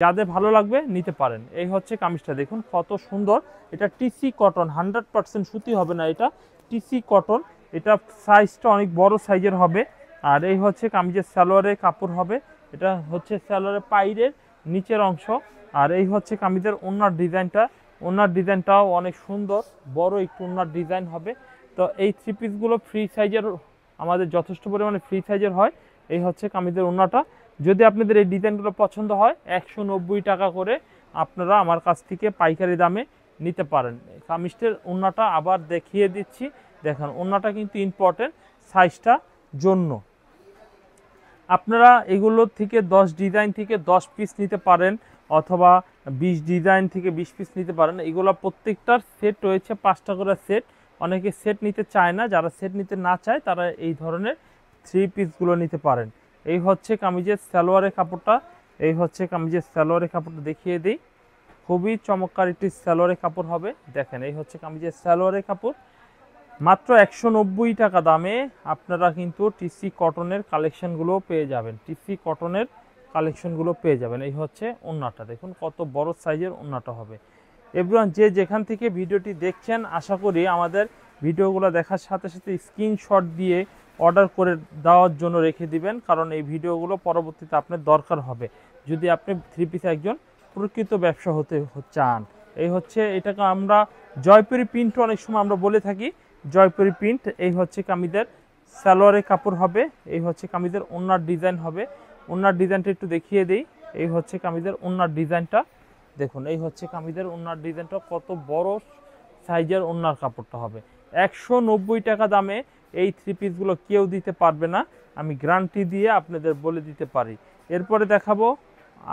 যাদের ভালো লাগবে নিতে পারেন। এই হচ্ছে কামিজটা দেখুন কত সুন্দর, এটা টিসি কটন, 100% সুতি হবে না, এটা টিসি কটন। এটা সাইজটা অনেক বড় সাইজের হবে। আর এই হচ্ছে কামিজের সালোয়ারের কাপড় হবে, এটা হচ্ছে সালোয়ারের পাইরের নিচের অংশ। আর এই হচ্ছে কামিজের ওড়নার ডিজাইনটা, ওড়নার ডিজাইনটাও অনেক সুন্দর, বড় একটু ওড়নার ডিজাইন হবে। তো এই থ্রি পিসগুলো ফ্রি সাইজের, আমাদের যথেষ্ট পরিমাণে ফ্রি সাইজের হয়। এই হচ্ছে কামিজের ওড়নাটা। যদি আপনাদের এই ডিজাইনগুলো পছন্দ হয় 190 টাকা করে আপনারা আমার কাছ থেকে পাইকারি দামে নিতে পারেন। কামিজটির ওড়নাটা আবার দেখিয়ে দিচ্ছি, দেখেন ওড়নাটা কিন্তু ইম্পর্টেন্ট সাইজটা জন্য। আপনারা এগুলোর থেকে 10 ডিজাইন থেকে 10 পিস নিতে পারেন, অথবা 20 ডিজাইন থেকে 20 পিস নিতে পারেন। এগুলো প্রত্যেকটার সেট রয়েছে 5টা করে সেট। অনেকে সেট নিতে চায় না, যারা সেট নিতে না চায় তারা এই ধরনের থ্রি পিসগুলো নিতে পারেন। এই হচ্ছে কামিজের সালোয়ারের কাপড়টা, এই হচ্ছে কামিজের সালোয়ারের কাপড়টা দেখিয়ে দিই, খুবই চমৎকার একটি সালোয়ারের কাপড় হবে। দেখেন এই হচ্ছে কামিজের সালোয়ারের কাপড়, মাত্র 190 টাকা দামে আপনারা কিন্তু টিসি কটনের কালেকশনগুলো পেয়ে যাবেন, টিসি কটনের কালেকশনগুলো পেয়ে যাবেন। এই হচ্ছে ওড়নাটা দেখুন কত বড় সাইজের ওড়নাটা হবে। এভরিওয়ান যে যেখান থেকে ভিডিওটি দেখছেন, আশা করি আমাদের ভিডিওগুলো দেখার সাথে সাথে স্ক্রিনশট দিয়ে অর্ডার করে দেওয়ার জন্য রেখে দিবেন, কারণ এই ভিডিওগুলো পরবর্তীতে আপনার দরকার হবে যদি আপনি থ্রি পিস একজন প্রকৃত ব্যবসা হতে চান। এই হচ্ছে এটাকে আমরা জয়পুরি প্রিন্ট অনেক সময় আমরা বলে থাকি, জয়পুরি প্রিন্ট। এই হচ্ছে কামিজের সালোয়ারের কাপড় হবে, এই হচ্ছে কামিজের ওড়নার ডিজাইন হবে। ওড়নার ডিজাইনটা একটু দেখিয়ে দিই, এই হচ্ছে কামিজের ওড়নার ডিজাইনটা দেখুন, এই হচ্ছে কামিজের ওড়নার ডিজাইনটা, কত বড় সাইজের ওড়নার কাপড়টা হবে। 190 টাকা দামে এই থ্রি পিসগুলো কেউ দিতে পারবে না, আমি গ্যারান্টি দিয়ে আপনাদের বলে দিতে পারি। এরপরে দেখাবো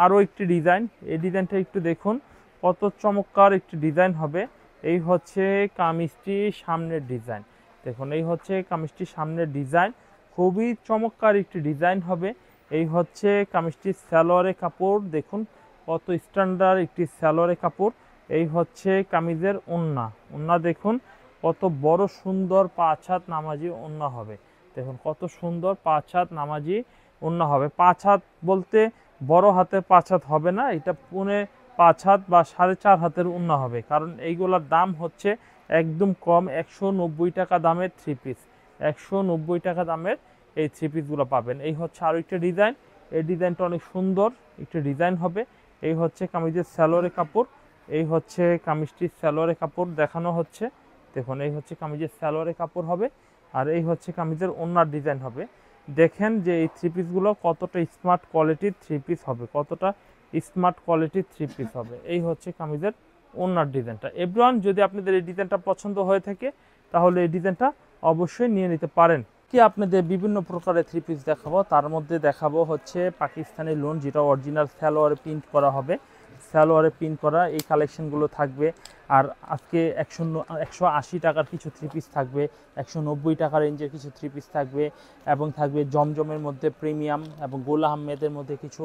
আরও একটি ডিজাইন, এই ডিজাইনটা একটু দেখুন কত চমৎকার একটি ডিজাইন হবে। এই হচ্ছে কামিজটির সামনের ডিজাইন দেখুন, এই হচ্ছে কামিজটির সামনের ডিজাইন, খুবই চমৎকার একটি ডিজাইন হবে। এই হচ্ছে কামিজটির সালোয়ারের কাপড় দেখুন কত স্ট্যান্ডার্ড একটি সালোয়ারের কাপড়। এই হচ্ছে কামিজের ওড়না, ওড়না দেখুন কত বড় সুন্দর 5 হাত নামাজি ওড়না হবে। দেখুন কত সুন্দর 5 হাত নামাজি ওড়না হবে। 5 হাত বলতে বড় হাতের 5 হাত হবে না, এটা 5.5 হাত বা 4.5 হাতের ওড়না হবে, কারণ এইগুলোর দাম হচ্ছে একদম কম, 190 টাকা দামের থ্রি পিস, 190 টাকা দামের এই থ্রি পিসগুলো পাবেন। এই হচ্ছে আরও একটা ডিজাইন, এই ডিজাইনটা অনেক সুন্দর একটি ডিজাইন হবে। এই হচ্ছে কামিজের সালোয়ারের কাপড়, এই হচ্ছে কামিজটির সালোয়ারের কাপড় দেখানো হচ্ছে দেখুন, এই হচ্ছে কামিজের সালোয়ারের কাপড় হবে। আর এই হচ্ছে কামিজের ওড়নার ডিজাইন হবে। দেখেন যে এই থ্রি পিসগুলো কতটা স্মার্ট কোয়ালিটির থ্রি পিস হবে, কতটা স্মার্ট কোয়ালিটির থ্রি পিস হবে। এই হচ্ছে কামিজের ওড়নার ডিজাইনটা। এভরিওয়ান যদি আপনাদের এই ডিজাইনটা পছন্দ হয়ে থাকে তাহলে এই ডিজাইনটা অবশ্যই নিয়ে নিতে পারেন। কি আপনাদের বিভিন্ন প্রকারের থ্রি পিস দেখাবো, তার মধ্যে দেখাবো হচ্ছে পাকিস্তানি লোন, যেটা অরিজিনাল সালোয়ারে প্রিন্ট করা হবে, সালোয়ারে প্রিন্ট করা এই কালেকশনগুলো থাকবে। আর আজকে 180 টাকার কিছু থ্রি পিস থাকবে, 190 টাকা রেঞ্জের কিছু থ্রি পিস থাকবে, এবং থাকবে জমজমের মধ্যে প্রিমিয়াম এবং গোল আহমেদের মধ্যে কিছু,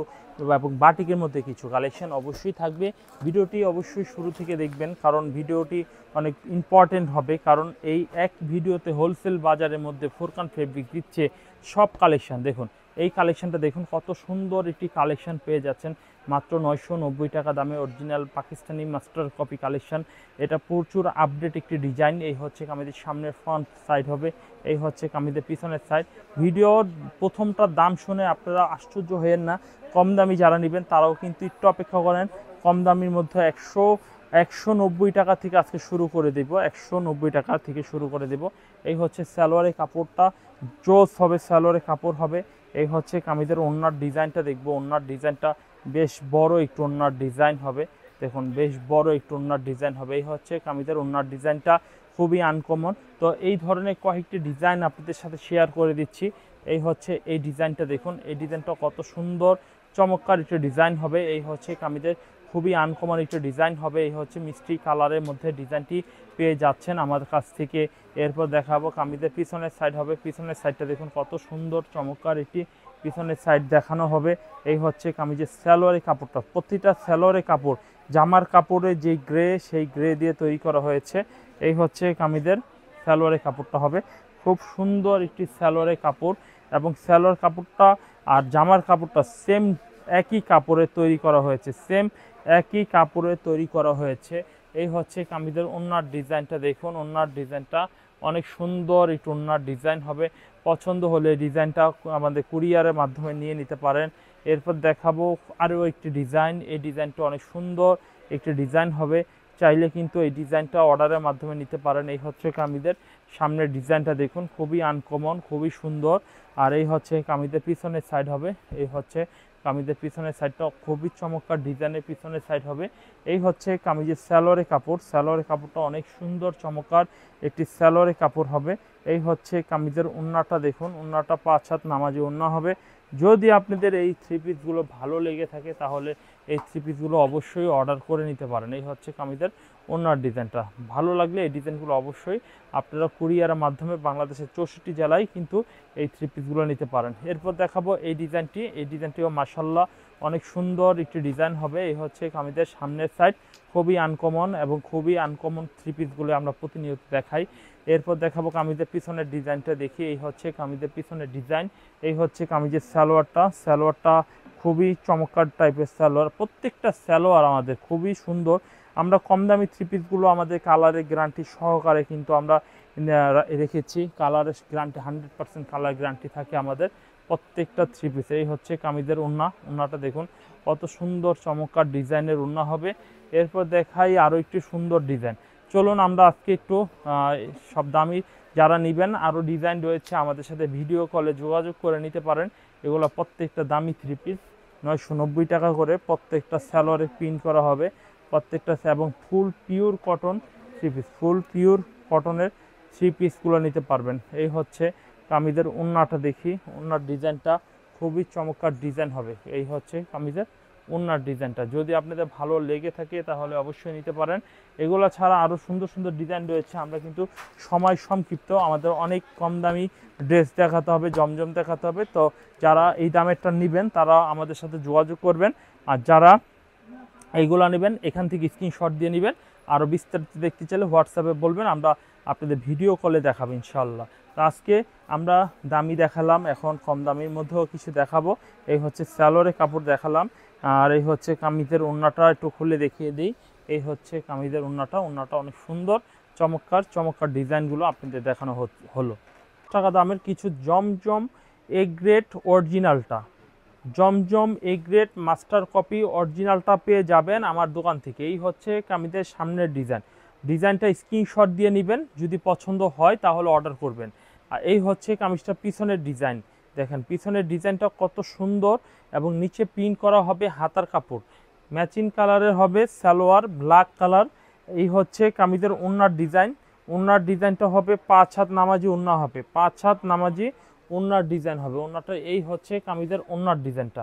এবং বাটিকের মধ্যে কিছু কালেকশন অবশ্যই থাকবে। ভিডিওটি অবশ্যই শুরু থেকে দেখবেন, কারণ ভিডিওটি অনেক ইম্পর্টেন্ট হবে, কারণ এই এক ভিডিওতে হোলসেল বাজারের মধ্যে ফোরকান ফেব্রিক দিচ্ছে সব কালেকশন। দেখুন এই কালেকশনটা দেখুন কত সুন্দর একটি কালেকশন পেয়ে যাচ্ছেন মাত্র 990 টাকা দামে, original Pakistani master copy collection. এটা প্রচুর আপডেট একটি ডিজাইন। এই হচ্ছে কামিজের সামনের ফ্রন্ট সাইড হবে, এই হচ্ছে কামিজের পিছনের সাইড। ভিডিওর প্রথমটার দাম শুনে আপনারা আশ্চর্য হয়েন না, কম দামি যারা নেবেন তারাও কিন্তু একটু অপেক্ষা করেন। কম দামির মধ্যে 190 টাকা থেকে আজকে শুরু করে দেব, 190 টাকা থেকে শুরু করে দেব। এই হচ্ছে সালোয়ারের কাপড়টা, জোস হবে সালোয়ারের কাপড় হবে। এই হচ্ছে কামিজের ওড়নার ডিজাইনটা দেখবো, ওড়নার ডিজাইনটা বেশ বড় একটু ওড়নার ডিজাইন হবে দেখুন, বেশ বড় একটু ওড়নার ডিজাইন হবে। এই হচ্ছে কামিজের ওড়নার ডিজাইনটা, খুবই আনকমন। তো এই ধরনের কয়েকটি ডিজাইন আপনাদের সাথে শেয়ার করে দিচ্ছি। এই হচ্ছে এই ডিজাইনটা দেখুন, এই ডিজাইনটা কত সুন্দর চমৎকার একটি ডিজাইন হবে। এই হচ্ছে কামিজের খুবই আনকমন একটি ডিজাইন হবে। এই হচ্ছে মিষ্টি কালারের মধ্যে ডিজাইনটি পেয়ে যাচ্ছেন আমাদের কাছ থেকে। এরপর দেখাবো কামিজের পিছনের সাইড হবে, পিছনের সাইডটা দেখুন কত সুন্দর চমৎকার একটি পিছনের সাইড দেখানো হবে। এই হচ্ছে কামিজের সালোয়ারের কাপড়টা, প্রতিটা সালোয়ারের কাপড় জামার কাপড়ে যে গ্রে সেই গ্রে দিয়ে তৈরি করা হয়েছে। এই হচ্ছে কামিজের সালোয়ারের কাপড়টা হবে, খুব সুন্দর একটি সালোয়ারের কাপড়, এবং সালোয়ার কাপড়টা আর জামার কাপড়টা সেম একই কাপড়ে তৈরি করা হয়েছে, সেম একই কাপড়ে তৈরি করা হয়েছে। এই হচ্ছে কামিজের ওড়নার ডিজাইনটা দেখুন, ওড়নার ডিজাইনটা অনেক সুন্দর একটু ওড়নার ডিজাইন হবে। পছন্দ হলে ডিজাইনটা আমাদের কুরিয়ারের মাধ্যমে নিয়ে নিতে পারেন। এরপর দেখাবো আরও একটি ডিজাইন, এই ডিজাইনটা অনেক সুন্দর একটি ডিজাইন হবে, চাইলে কিন্তু এই ডিজাইনটা অর্ডারের মাধ্যমে নিতে পারেন। এই হচ্ছে কামিজের সামনের ডিজাইনটা দেখুন, খুবই আনকমন, খুবই সুন্দর। আর এই হচ্ছে কামিজের পিছনের সাইড হবে, এই হচ্ছে কামিজের পিছনের সাইডটা খুবই চমৎকার ডিজাইনের পিছনের সাইড হবে। এই হচ্ছে কামিজের স্যালোয়ারের কাপড়, স্যালোয়ারের কাপড়টা অনেক সুন্দর চমৎকার একটি স্যালোয়ারের কাপড় হবে। এই হচ্ছে কামিজের ওড়নাটা দেখুন, ওড়নাটা 5 হাত নামাজি ওড়না হবে। যদি আপনাদের এই থ্রি পিসগুলো ভালো লেগে থাকে তাহলে এই থ্রি পিসগুলো অবশ্যই অর্ডার করে নিতে পারেন। এই হচ্ছে কামিজের ওড়নার ডিজাইনটা, ভালো লাগলে এই ডিজাইনগুলো অবশ্যই আপনারা কুরিয়ারের মাধ্যমে বাংলাদেশের 64 জেলায় কিন্তু এই থ্রি পিসগুলো নিতে পারেন। এরপর দেখাবো এই ডিজাইনটি, এই ডিজাইনটিও মাশাআল্লাহ অনেক সুন্দর একটি ডিজাইন হবে। এই হচ্ছে কামিজের সামনের সাইড, খুবই আনকমন এবং খুবই আনকমন থ্রি পিসগুলো আমরা প্রতিনিয়ত দেখাই। এরপর দেখাবো কামিজের পিছনের ডিজাইনটা দেখি, এই হচ্ছে কামিজের পিছনের ডিজাইন। এই হচ্ছে কামিজের সালোয়ারটা, সালোয়ারটা খুবই চমৎকার টাইপের সালোয়ার, প্রত্যেকটা সালোয়ার আমাদের খুবই সুন্দর। আমরা কম দামি থ্রি পিসগুলো আমাদের কালারের গ্যারান্টি সহকারে কিন্তু আমরা রেখেছি, কালারের গ্যারান্টি 100% কালার গ্যারান্টি থাকে আমাদের প্রত্যেকটা থ্রি পিসে। এই হচ্ছে কামিজের ওড়না, ওড়নাটা দেখুন কত সুন্দর চমৎকার ডিজাইনের ওড়না হবে। এরপর দেখাই আরও একটি সুন্দর ডিজাইন। চলুন আমরা আজকে একটু সব দামি যারা নেবেন আরও ডিজাইন রয়েছে আমাদের সাথে ভিডিও কলে যোগাযোগ করে নিতে পারেন। এগুলো প্রত্যেকটা দামি থ্রি পিস, 990 টাকা করে প্রত্যেকটা স্যালোয়ারে প্রিন্ট করা হবে প্রত্যেকটা, এবং ফুল পিওর কটন থ্রি পিস, ফুল পিওর কটনের থ্রি পিসগুলো নিতে পারবেন। এই হচ্ছে কামিজের ওড়নাটা দেখি, ওড়নার ডিজাইনটা খুবই চমৎকার ডিজাইন হবে। এই হচ্ছে কামিজের ওড়নার ডিজাইনটা, যদি আপনাদের ভালো লেগে থাকে তাহলে অবশ্যই নিতে পারেন। এগুলো ছাড়া আরও সুন্দর সুন্দর ডিজাইন রয়েছে, আমরা কিন্তু সময় সংক্ষিপ্ত, আমাদের অনেক কম দামি ড্রেস দেখাতে হবে, জমজম দেখাতে হবে। তো যারা এই দামেরটা নেবেন তারা আমাদের সাথে যোগাযোগ করবেন, আর যারা এইগুলো নেবেন এখান থেকে স্ক্রিনশট দিয়ে নেবেন। আরও বিস্তারিত দেখতে চাইলে হোয়াটসঅ্যাপে বলবেন, আমরা আপনাদের ভিডিও কলে দেখাবো ইনশাল্লাহ। তো আজকে আমরা দামি দেখালাম, এখন কম দামির মধ্যেও কিছু দেখাবো। এই হচ্ছে স্যালোয়ারের কাপড় দেখালাম, আর এই হচ্ছে কামিজের ওড়নাটা একটু খুলে দেখিয়ে দিই। এই হচ্ছে কামিজের ওড়নাটা, ওড়নাটা অনেক সুন্দর চমৎকার চমৎকার ডিজাইনগুলো আপনাদের দেখানো হলো। টাকা দামের কিছু জমজম এ গ্রেড অরিজিনালটা, জমজম এ গ্রেড মাস্টার কপি অরিজিনালটা পেয়ে যাবেন আমার দোকান থেকে। এই হচ্ছে কামিজের সামনের ডিজাইন, ডিজাইনটা স্ক্রিনশট দিয়ে নেবেন, যদি পছন্দ হয় তাহলে অর্ডার করবেন। আর এই হচ্ছে কামিজটা পিছনের ডিজাইন, দেখেন পিছনের ডিজাইনটা কত সুন্দর, এবং নিচে প্রিন্ট করা হবে হাতার কাপড়, ম্যাচিং কালারের হবে সালোয়ার ব্ল্যাক কালার। এই হচ্ছে কামিজের ওড়নার ডিজাইন, ওড়নার ডিজাইনটা হবে 5 হাত নামাজি ওড়না হবে, 5 হাত নামাজি ওড়নার ডিজাইন হবে ওড়নাটা। এই হচ্ছে কামিজের ওড়নার ডিজাইনটা,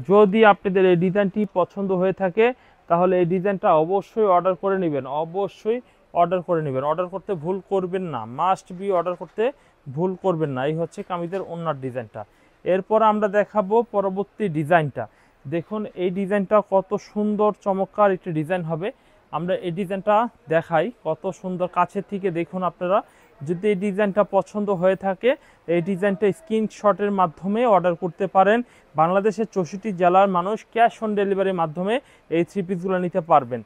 যদি আপনাদের এই ডিজাইনটি পছন্দ হয়ে থাকে তাহলে এই ডিজাইনটা অবশ্যই অর্ডার করে নেবেন, অবশ্যই অর্ডার করে নেবেন, অর্ডার করতে ভুল করবেন না, মাস্ট বি অর্ডার করতে ভুল করবেন না। এই হচ্ছে কামিজের ওড়নার ডিজাইনটা। এরপর আমরা দেখাবো পরবর্তী ডিজাইনটা, দেখুন এই ডিজাইনটা কত সুন্দর চমৎকার একটি ডিজাইন হবে। আমরা এই ডিজাইনটা দেখাই, কত সুন্দর কাছের থেকে দেখুন আপনারা। যদি এই ডিজাইনটা পছন্দ হয়ে থাকে এই ডিজাইনটা স্ক্রিনশটের মাধ্যমে অর্ডার করতে পারেন। বাংলাদেশের 64 জেলার মানুষ ক্যাশ অন ডেলিভারির মাধ্যমে এই থ্রি পিসগুলো নিতে পারবেন।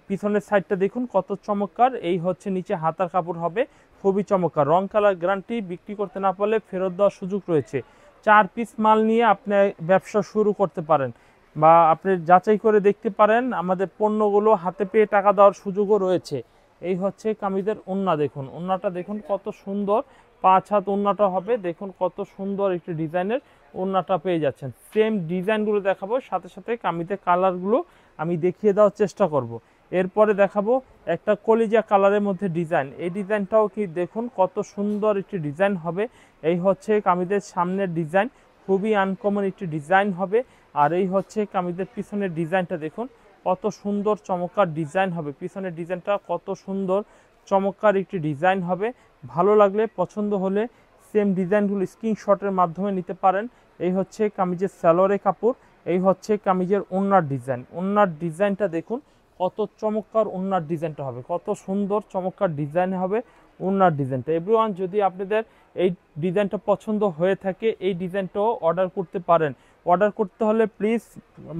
পিছনের সাইডটা দেখুন কত চমৎকার। এই হচ্ছে নিচে হাতার কাপড় হবে, খুবই চমৎকার, রং কালার গ্যারান্টি, বিক্রি করতে না পারলে ফেরত দেওয়ার সুযোগ রয়েছে। 4 পিস মাল নিয়ে আপনি ব্যবসা শুরু করতে পারেন, বা আপনি যাচাই করে দেখতে পারেন, আমাদের পণ্যগুলো হাতে পেয়ে টাকা দেওয়ার সুযোগও রয়েছে। এই হচ্ছে কামিজের ওড়না, দেখুন ওড়নাটা দেখুন কত সুন্দর, 5 হাত ওড়নাটা হবে, দেখুন কত সুন্দর একটি ডিজাইনের ওড়নাটা পেয়ে যাচ্ছেন। সেম ডিজাইনগুলো দেখাবো, সাথে সাথে কামিজের কালারগুলো আমি দেখিয়ে দেওয়ার চেষ্টা করব। এরপরে দেখাবো একটা কলিজা কালারের মধ্যে ডিজাইন, এই ডিজাইনটাও কি দেখুন কত সুন্দর একটি ডিজাইন হবে। এই হচ্ছে কামিজের সামনের ডিজাইন, খুবই আনকমন একটি ডিজাইন হবে। আর এই হচ্ছে কামিজের পিছনের ডিজাইনটা দেখুন কত সুন্দর চমৎকার ডিজাইন হবে, পিছনের ডিজাইনটা কত সুন্দর চমৎকার একটি ডিজাইন হবে। ভালো লাগলে পছন্দ হলে সেম ডিজাইনগুলো স্ক্রিনশটের মাধ্যমে নিতে পারেন। এই হচ্ছে কামিজের সালোয়ারের কাপড়, এই হচ্ছে কামিজের ওড়নার ডিজাইন, ওড়নার ডিজাইনটা দেখুন কত চমৎকার ওড়নার ডিজাইনটা হবে, কত সুন্দর চমৎকার ডিজাইন হবে ওড়নার ডিজাইনটা। এভরিওয়ান যদি আপনাদের এই ডিজাইনটা পছন্দ হয়ে থাকে এই ডিজাইনটাও অর্ডার করতে পারেন, অর্ডার করতে হলে প্লিজ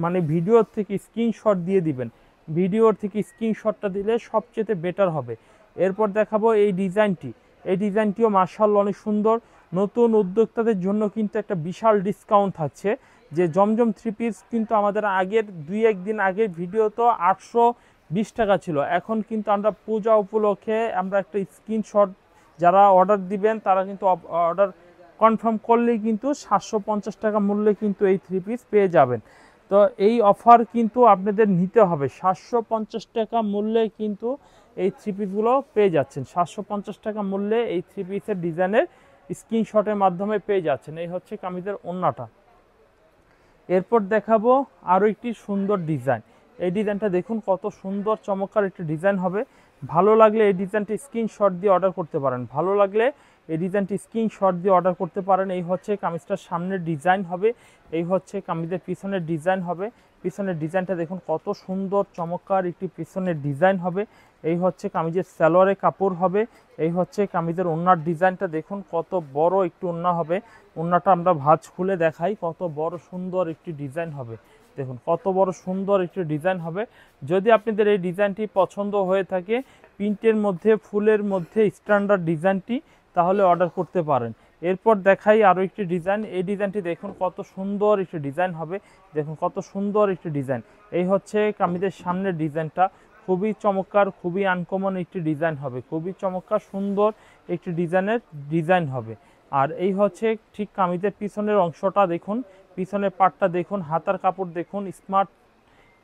মানে ভিডিওর থেকে স্ক্রিনশট দিয়ে দিবেন, ভিডিওর থেকে স্ক্রিনশটটা দিলে সবচেয়ে বেটার হবে। এরপর দেখাবো এই ডিজাইনটি, এই ডিজাইনটিও মাশাআল্লাহ অনেক সুন্দর। নতুন উদ্যোক্তাদের জন্য কিন্তু একটা বিশাল ডিসকাউন্ট থাকছে, যে জমজম থ্রি পিস কিন্তু আমাদের আগের 2-1 দিন আগের ভিডিও তো 820 টাকা ছিল, এখন কিন্তু আমরা পূজা উপলক্ষে আমরা একটা স্ক্রিনশট যারা অর্ডার দিবেন তারা কিন্তু অর্ডার কনফার্ম করলেই কিন্তু 750 টাকা মূল্যে কিন্তু এই থ্রি পিস পেয়ে যাবেন। তো এই অফার কিন্তু আপনাদের নিতে হবে, 750 টাকা মূল্যে কিন্তু এই থ্রি পিসগুলো পেয়ে যাচ্ছেন, 750 টাকা মূল্যে এই থ্রি পিসের ডিজাইনের স্ক্রিনশটের মাধ্যমে পেয়ে যাচ্ছেন। এই হচ্ছে কামিজের ওড়নাটা। এরপর দেখাবো আরও একটি সুন্দর ডিজাইন। এই ডিজাইনটা দেখুন কত সুন্দর চমৎকার একটি ডিজাইন হবে। ভালো লাগলে এই ডিজাইনটি স্ক্রিনশট দিয়ে অর্ডার করতে পারেন, ভালো লাগলে এই ডিজাইনটি স্ক্রিনশট দিয়ে অর্ডার করতে পারেন। এই হচ্ছে কামিজটার সামনের ডিজাইন হবে, এই হচ্ছে কামিজের পিছনের ডিজাইন হবে। পিছনের ডিজাইনটা দেখুন কত সুন্দর চমৎকার একটি পিছনের ডিজাইন হবে। এই হচ্ছে কামিজের সালোয়ারের কাপড় হবে। এই হচ্ছে কামিজের ওড়নার ডিজাইনটা দেখুন কত বড় একটু ওড়না হবে। ওড়নাটা আমরা ভাঁজ খুলে দেখাই, কত বড় সুন্দর একটি ডিজাইন হবে, দেখুন কত বড় সুন্দর একটি ডিজাইন হবে। যদি আপনাদের এই ডিজাইনটি পছন্দ হয়ে থাকে, প্রিন্টের মধ্যে ফুলের মধ্যে স্ট্যান্ডার্ড ডিজাইনটি, তাহলে অর্ডার করতে পারেন। এরপর দেখাই আরও একটি ডিজাইন। এই ডিজাইনটি দেখুন কত সুন্দর একটি ডিজাইন হবে, দেখুন কত সুন্দর একটি ডিজাইন। এই হচ্ছে কামিজের সামনের ডিজাইনটা, খুবই চমৎকার, খুবই আনকমন একটি ডিজাইন হবে, খুবই চমৎকার সুন্দর একটি ডিজাইন হবে। আর এই হচ্ছে ঠিক কামিজের পিছনের অংশটা দেখুন, পিছনের পাটটা দেখুন, হাতার কাপড় দেখুন, স্মার্ট,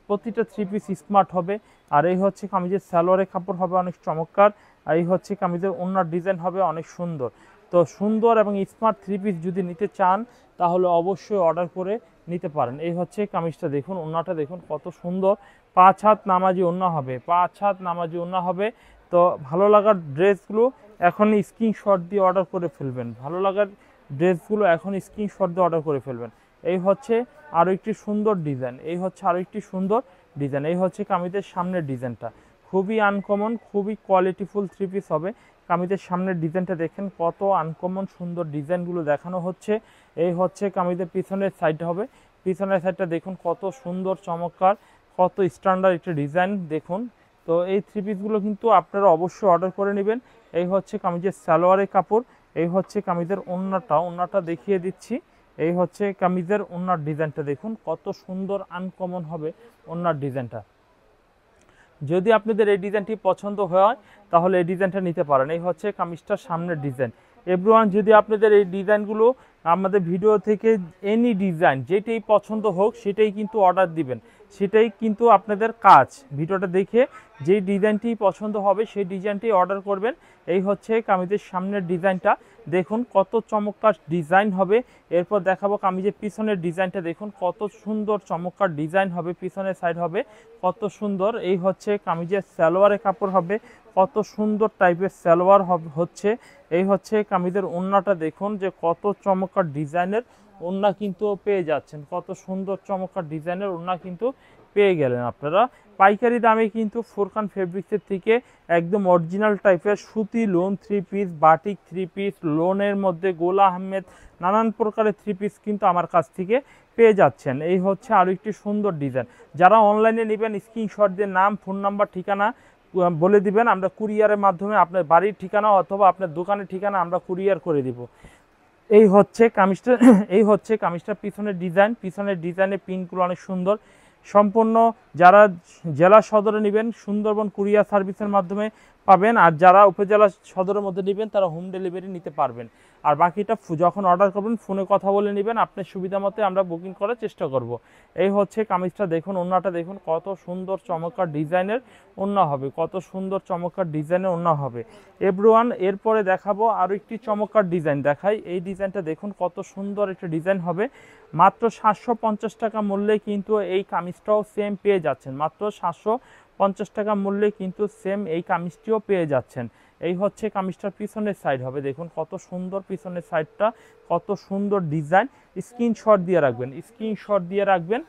প্রতিটা থ্রি পিস স্মার্ট হবে। আর এই হচ্ছে কামিজের সালোয়ারের কাপড় হবে অনেক চমৎকার। আর এই হচ্ছে কামিজের ওড়নার ডিজাইন হবে অনেক সুন্দর। তো সুন্দর এবং স্মার্ট থ্রি পিস যদি নিতে চান তাহলে অবশ্যই অর্ডার করে নিতে পারেন। এই হচ্ছে কামিজটা দেখুন, ওড়নাটা দেখুন কত সুন্দর, 5 হাত নামাজি ওড়না হবে, 5 হাত নামাজি ওড়না হবে। তো ভালো লাগার ড্রেসগুলো এখনই স্ক্রিনশট দিয়ে অর্ডার করে ফেলবেন, ভালো লাগার ড্রেসগুলো এখন স্ক্রিনশট দিয়ে অর্ডার করে ফেলবেন। এই হচ্ছে আরও একটি সুন্দর ডিজাইন, এই হচ্ছে আরও একটি সুন্দর ডিজাইন। এই হচ্ছে কামিজের সামনের ডিজাইনটা, খুবই আনকমন, খুবই কোয়ালিটিফুল থ্রি পিস হবে। কামিজের সামনের ডিজাইনটা দেখেন কত আনকমন সুন্দর ডিজাইনগুলো দেখানো হচ্ছে। এই হচ্ছে কামিজের পিছনের সাইড হবে, পিছনের সাইডটা দেখুন কত সুন্দর চমৎকার, কত স্ট্যান্ডার্ড একটা ডিজাইন দেখুন। তো এই থ্রি পিসগুলো কিন্তু আপনারা অবশ্যই অর্ডার করে নেবেন। এই হচ্ছে কামিজের সালোয়ারের কাপড়, এই হচ্ছে কামিজের ওড়নাটা দেখিয়ে দিচ্ছি। এই হচ্ছে কামিজের ওড়নার ডিজাইনটা দেখুন কত সুন্দর আনকমন হবে ওড়নার ডিজাইনটা। যদি আপনাদের এই ডিজাইনটি পছন্দ হয় তাহলে এই ডিজাইনটা নিতে পারেন। এই হচ্ছে কামিজটার সামনের ডিজাইন। এভরিওয়ান, যদি আপনাদের এই ডিজাইনগুলো আমাদের ভিডিও থেকে এনি ডিজাইন যেটাই পছন্দ হোক সেটাই কিন্তু অর্ডার দিবেন, সেটাই কিন্তু আপনাদের কাজ। ভিডিওটা দেখে যেই ডিজাইনটি পছন্দ হবে সেই ডিজাইনটি অর্ডার করবেন। এই হচ্ছে কামিজের সামনের ডিজাইনটা দেখুন কত চমৎকার ডিজাইন হবে। এরপর দেখাবো কামিজের পিছনের ডিজাইনটা দেখুন কত সুন্দর চমৎকার ডিজাইন হবে, পিছনের সাইড হবে কত সুন্দর। এই হচ্ছে কামিজের সালোয়ারের কাপড় হবে, কত সুন্দর টাইপের সালোয়ার হচ্ছে। এই হচ্ছে কামিজের ওড়নাটা দেখুন যে কত চমৎকার ডিজাইনের ওড়না কিন্তু পেয়ে যাচ্ছেন, কত সুন্দর চমৎকার ডিজাইনের ওড়না কিন্তু পেয়ে গেলেন আপনারা। পাইকারি দামে কিন্তু ফুরকান ফেব্রিক্সের থেকে একদম অরিজিনাল টাইপের সুতি loan three piece, batik three piece, লোনের মধ্যে গোলা আহমেদ নানান প্রকারের থ্রি পিস কিন্তু আমার কাছ থেকে পেয়ে যাচ্ছেন। এই হচ্ছে আরও একটি সুন্দর ডিজাইন। যারা অনলাইনে নেবেন স্ক্রিনশট দিয়ে নাম, ফোন নাম্বার, ঠিকানা বলে দিবেন, আমরা কুরিয়ারের মাধ্যমে আপনার বাড়ির ঠিকানা অথবা আপনার দোকানের ঠিকানা আমরা কুরিয়ার করে দিব। এই হচ্ছে কামিজটা, এই হচ্ছে কামিজটার পিছনের ডিজাইন, পিছনের ডিজাইনের প্রিন্টগুলো অনেক সুন্দর। সম্পূর্ণ যারা জেলা সদরে নেবেন সুন্দরবন কুরিয়ার সার্ভিসের মাধ্যমে পাবেন, আর যারা উপজেলা সদরের মধ্যে নেবেন তারা হোম ডেলিভারি নিতে পারবেন। আর বাকিটা যখন অর্ডার করবেন ফোনে কথা বলে নেবেন, আপনার সুবিধা মতো আমরা বুকিং করার চেষ্টা করব। এই হচ্ছে কামিজটা দেখুন, ওড়নাটা দেখুন কত সুন্দর চমৎকার ডিজাইনের ওড়না হবে, কত সুন্দর চমৎকার ডিজাইনের ওড়না হবে। এভরিওয়ান, এরপরে দেখাবো আরও একটি চমৎকার ডিজাইন দেখাই। এই ডিজাইনটা দেখুন কত সুন্দর একটা ডিজাইন হবে। মাত্র 750 টাকা মূল্যে কিন্তু এই কামিজটাও সেম পেয়ে যাচ্ছেন, মাত্র 750 টাকা মূল্যে কিন্তু সেম এই কামিজটিও পেয়ে যাচ্ছেন। এই হচ্ছে কামিজটার পিছনের সাইড হবে, দেখুন কত সুন্দর পিছনের সাইডটা, কত সুন্দর ডিজাইন। স্ক্রিনশট দিয়ে রাখবেন, স্ক্রিনশট দিয়ে রাখবেন।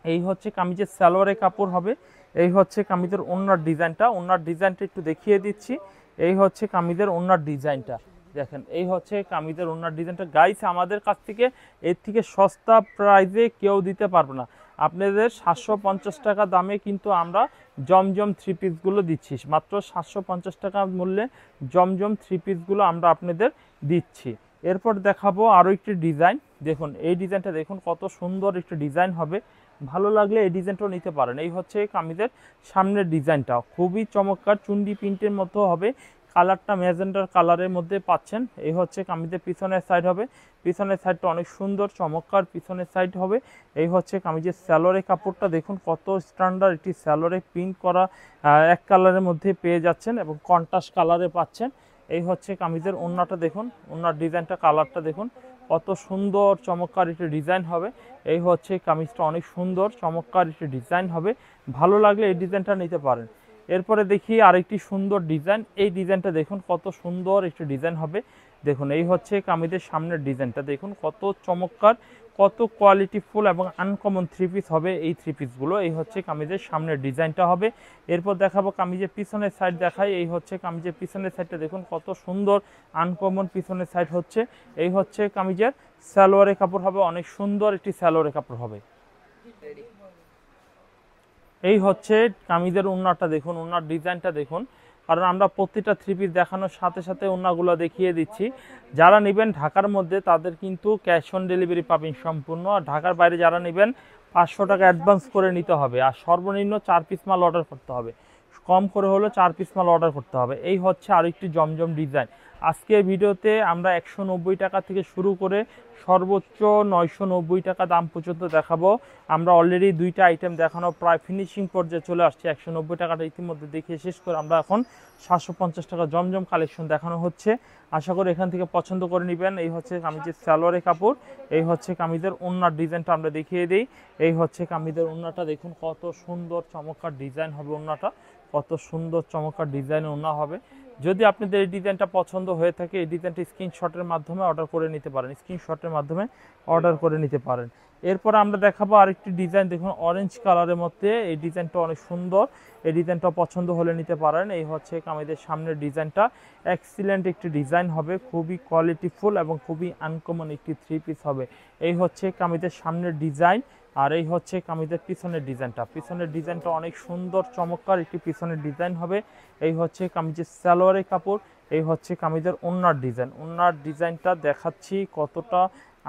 এই হচ্ছে কামিজের সালোয়ারের কাপড় হবে, এই হচ্ছে কামিজের ওড়নার ডিজাইনটা, ওড়নার ডিজাইনটা একটু দেখিয়ে দিচ্ছি। এই হচ্ছে কামিজের ওড়নার ডিজাইনটা, দেখেন এই হচ্ছে কামিজের ওড়নার ডিজাইনটা। গাইস আমাদের কাছ থেকে এর থেকে সস্তা প্রাইসে কেউ দিতে পারবে না। আপনাদের 750 টাকা দামে কিন্তু আমরা জমজম থ্রি পিসগুলো দিচ্ছি, মাত্র 750 টাকা মূল্যে জমজম থ্রি পিসগুলো আমরা আপনাদের দিচ্ছি। এরপর দেখাবো আরও একটি ডিজাইন। দেখুন এই ডিজাইনটা দেখুন কত সুন্দর একটি ডিজাইন হবে, ভালো লাগলে এই ডিজাইনটাও নিতে পারেন। এই হচ্ছে কামিজের সামনের ডিজাইনটা, খুবই চমৎকার চুন্ডি প্রিন্টের মতো হবে, কালারটা ম্যাজেন্ডার কালারের মধ্যে পাচ্ছেন। এই হচ্ছে কামিজের পিছনের সাইড হবে, পিছনের সাইডটা অনেক সুন্দর চমৎকার পিছনের সাইড হবে। এই হচ্ছে কামিজের স্যালোরে কাপড়টা দেখুন কত স্ট্যান্ডার্ড একটি স্যালোরে প্রিন্ট করা, এক কালারের মধ্যে পেয়ে যাচ্ছেন এবং কন্ট্রাস্ট কালারে পাচ্ছেন। এই হচ্ছে কামিজের ওড়নাটা দেখুন, ওড়নার ডিজাইনটা কালারটা দেখুন কত সুন্দর চমৎকার একটি ডিজাইন হবে। এই হচ্ছে কামিজটা অনেক সুন্দর চমৎকার একটি ডিজাইন হবে, ভালো লাগলে এই ডিজাইনটা নিতে পারেন। এরপরে দেখি আরেকটি সুন্দর ডিজাইন। এই ডিজাইনটা দেখুন কত সুন্দর একটি ডিজাইন হবে। দেখুন এই হচ্ছে কামিজের সামনের ডিজাইনটা দেখুন কত চমৎকার, কত কোয়ালিটিফুল এবং আনকমন থ্রি পিস হবে এই থ্রি পিসগুলো। এই হচ্ছে কামিজের সামনের ডিজাইনটা হবে। এরপর দেখাবো কামিজের পিছনের সাইড দেখাই। এই হচ্ছে কামিজের পিছনের সাইডটা দেখুন কত সুন্দর আনকমন পিছনের সাইড হচ্ছে। এই হচ্ছে কামিজের সালোয়ারের কাপড় হবে, অনেক সুন্দর একটি সালোয়ারের কাপড় হবে। এই হচ্ছে কামিজের ওড়নাটা দেখুন, ওড়নার ডিজাইনটা দেখুন, কারণ আমরা প্রতিটা থ্রি পিস দেখানোর সাথে সাথে ওড়নাগুলো দেখিয়ে দিচ্ছি। যারা নেবেন ঢাকার মধ্যে তাদের কিন্তু ক্যাশ অন ডেলিভারি পাবেন সম্পূর্ণ, আর ঢাকার বাইরে যারা নেবেন 500 টাকা অ্যাডভান্স করে নিতে হবে, আর সর্বনিম্ন 4 পিস মাল অর্ডার করতে হবে, কম করে হলো 4 পিস মাল অর্ডার করতে হবে। এই হচ্ছে আরেকটি জমজম ডিজাইন। আজকের ভিডিওতে আমরা 190 টাকা থেকে শুরু করে সর্বোচ্চ 990 টাকা দাম পর্যন্ত দেখাবো। আমরা অলরেডি দুইটা আইটেম দেখানো প্রায় ফিনিশিং পর্যায়ে চলে আসছে। 190 টাকাটা ইতিমধ্যে দেখিয়ে শেষ করে আমরা এখন 750 টাকা জমজম কালেকশন দেখানো হচ্ছে। আশা করি এখান থেকে পছন্দ করে নেবেন। এই হচ্ছে কামিজের সালোয়ারের কাপড়, এই হচ্ছে কামিজের ওড়নার ডিজাইনটা আমরা দেখিয়ে দিই। এই হচ্ছে কামিজের ওড়নাটা দেখুন কত সুন্দর চমৎকার ডিজাইন হবে, ওড়নাটা কত সুন্দর চমৎকার ডিজাইনের ওড়না হবে। যদি আপনাদের এই ডিজাইনটা পছন্দ হয়ে থাকে এই ডিজাইনটা স্ক্রিনশটের মাধ্যমে অর্ডার করে নিতে পারেন, স্ক্রিনশটের মাধ্যমে অর্ডার করে নিতে পারেন। এরপর আমরা দেখাবো আরেকটি ডিজাইন দেখুন অরেঞ্জ কালারের মধ্যে, এই ডিজাইনটা অনেক সুন্দর, এই ডিজাইনটা পছন্দ হলে নিতে পারেন। এই হচ্ছে কামিজের সামনের ডিজাইনটা, এক্সিলেন্ট একটি ডিজাইন হবে, খুবই কোয়ালিটিফুল এবং খুবই আনকমন একটি থ্রি পিস হবে। এই হচ্ছে কামিজের সামনের ডিজাইন, আর এই হচ্ছে কামিজের পিছনের ডিজাইনটা, পিছনের ডিজাইনটা অনেক সুন্দর চমৎকার একটি পিছনের ডিজাইন হবে। এই হচ্ছে কামিজের সালোয়ারের কাপড়, এই হচ্ছে কামিজের ওড়নার ডিজাইন। ওড়নার ডিজাইনটা দেখাচ্ছি কতটা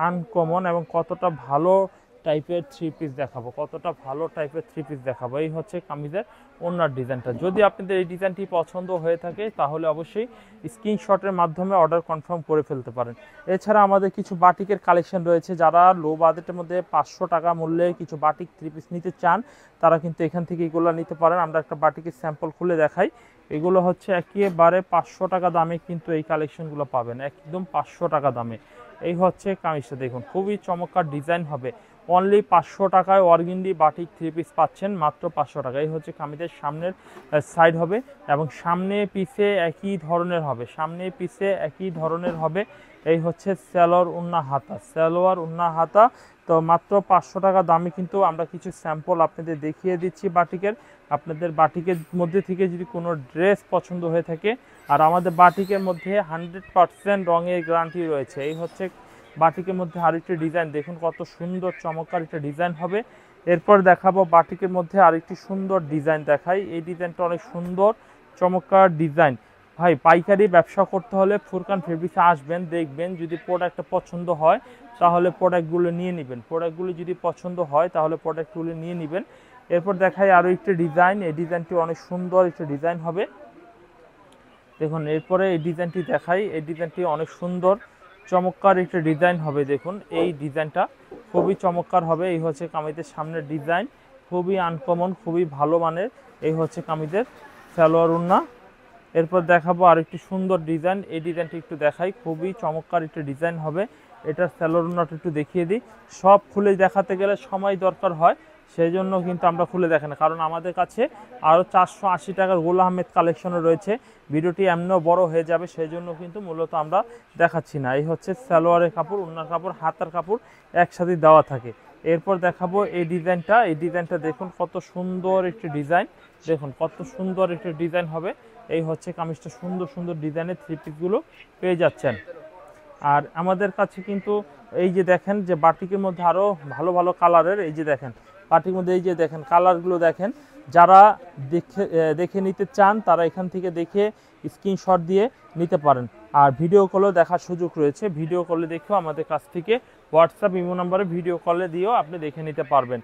আনকমন এবং কতটা ভালো টাইপের থ্রি পিস দেখাবো, কতটা ভালো টাইপের থ্রি পিস দেখাবো। এই হচ্ছে কামিজের ওড়নার ডিজাইনটা। যদি আপনাদের এই ডিজাইনটি পছন্দ হয়ে থাকে তাহলে অবশ্যই স্ক্রিনশটের মাধ্যমে অর্ডার কনফার্ম করে ফেলতে পারেন। এছাড়া আমাদের কিছু বাটিকের কালেকশন রয়েছে, যারা লো বাজেটের মধ্যে 500 টাকা মূল্যে কিছু বাটিক থ্রি পিস নিতে চান তারা কিন্তু এখান থেকে এগুলো নিতে পারেন। আমরা একটা বাটিকের স্যাম্পল খুলে দেখাই। এগুলো হচ্ছে একেবারে 500 টাকা দামে কিন্তু এই কালেকশনগুলো পাবেন, একদম 500 টাকা দামে। এই হচ্ছে কামিজটা দেখুন খুবই চমৎকার ডিজাইন হবে, অনলি 500 টাকায় অর্গেন্ডি বাটিক থ্রি পিস পাচ্ছেন মাত্র 500 টাকা। এই হচ্ছে কামিজের সামনের সাইড হবে এবং সামনে পিছে একই ধরনের হবে, সামনে পিছে একই ধরনের হবে। এই হচ্ছে সালোয়ার ওড়না হাতা, সালোয়ার ওড়না হাতা। তো মাত্র 500 টাকা দামে কিন্তু আমরা কিছু স্যাম্পল আপনাদের দেখিয়ে দিচ্ছি বাটিকের। আপনাদের বাটিকের মধ্যে থেকে যদি কোনো ড্রেস পছন্দ হয়ে থাকে, আর আমাদের বাটিকের মধ্যে 100% রঙের গ্যারান্টি রয়েছে। এই হচ্ছে বাটিকের মধ্যে আরেকটি ডিজাইন দেখুন কত সুন্দর চমৎকার একটা ডিজাইন হবে। এরপর দেখাবো বাটিকের মধ্যে আরেকটি সুন্দর ডিজাইন দেখাই। এই ডিজাইনটা অনেক সুন্দর চমৎকার ডিজাইন। ভাই পাইকারি ব্যবসা করতে হলে ফুরকান ফেব্রিক্সে আসবেন, দেখবেন যদি প্রোডাক্টটা পছন্দ হয় তাহলে প্রোডাক্টগুলো নিয়ে নেবেন, প্রোডাক্টগুলো যদি পছন্দ হয় তাহলে প্রোডাক্টগুলো নিয়ে নেবেন। এরপর দেখাই আরও একটি ডিজাইন, এই ডিজাইনটি অনেক সুন্দর একটি ডিজাইন হবে দেখুন। এরপরে এই ডিজাইনটি দেখাই, এই ডিজাইনটি অনেক সুন্দর চমৎকার একটা ডিজাইন হবে দেখুন, এই ডিজাইনটা খুবই চমৎকার হবে। এই হচ্ছে কামিজের সামনের ডিজাইন, খুবই আনকমন, খুবই ভালো মানের। এই হচ্ছে কামিজের সালোয়ার ওড়না। এরপর দেখাবো আরেকটি সুন্দর ডিজাইন, এই ডিজাইনটি একটু দেখাই, খুবই চমৎকার একটা ডিজাইন হবে। এটার সালোয়ার ওড়নাটা একটু দেখিয়ে দিই। সব খুলে দেখাতে গেলে সময় দরকার হয়, সেই জন্য কিন্তু আমরা খুলে দেখি না, কারণ আমাদের কাছে আরও 480 টাকার গোলাম আহমেদ কালেকশনও রয়েছে, ভিডিওটি এমনও বড় হয়ে যাবে, সেই জন্য কিন্তু মূলত আমরা দেখাচ্ছি না। এই হচ্ছে সালোয়ারের কাপড়, ওড়নার কাপড়, হাতার কাপড় একসাথে দেওয়া থাকে। এরপর দেখাবো এই ডিজাইনটা দেখুন কত সুন্দর একটি ডিজাইন, দেখুন কত সুন্দর একটি ডিজাইন হবে। এই হচ্ছে কামিজটা, সুন্দর সুন্দর ডিজাইনের থ্রি পিসগুলো পেয়ে যাচ্ছেন। আর আমাদের কাছে কিন্তু এই যে দেখেন যে বাটিকের মধ্যে আরও ভালো ভালো কালারের, এই যে দেখেন বাটির মধ্যে এই যে দেখেন কালারগুলো দেখেন, যারা দেখে নিতে চান তারা এখান থেকে দেখে স্ক্রিনশট দিয়ে নিতে পারেন। আর ভিডিও কলেও দেখার সুযোগ রয়েছে, ভিডিও কলে দেখেও আমাদের কাছ থেকে হোয়াটসঅ্যাপ ইমো নাম্বারে ভিডিও কলে দিয়েও আপনি দেখে নিতে পারবেন।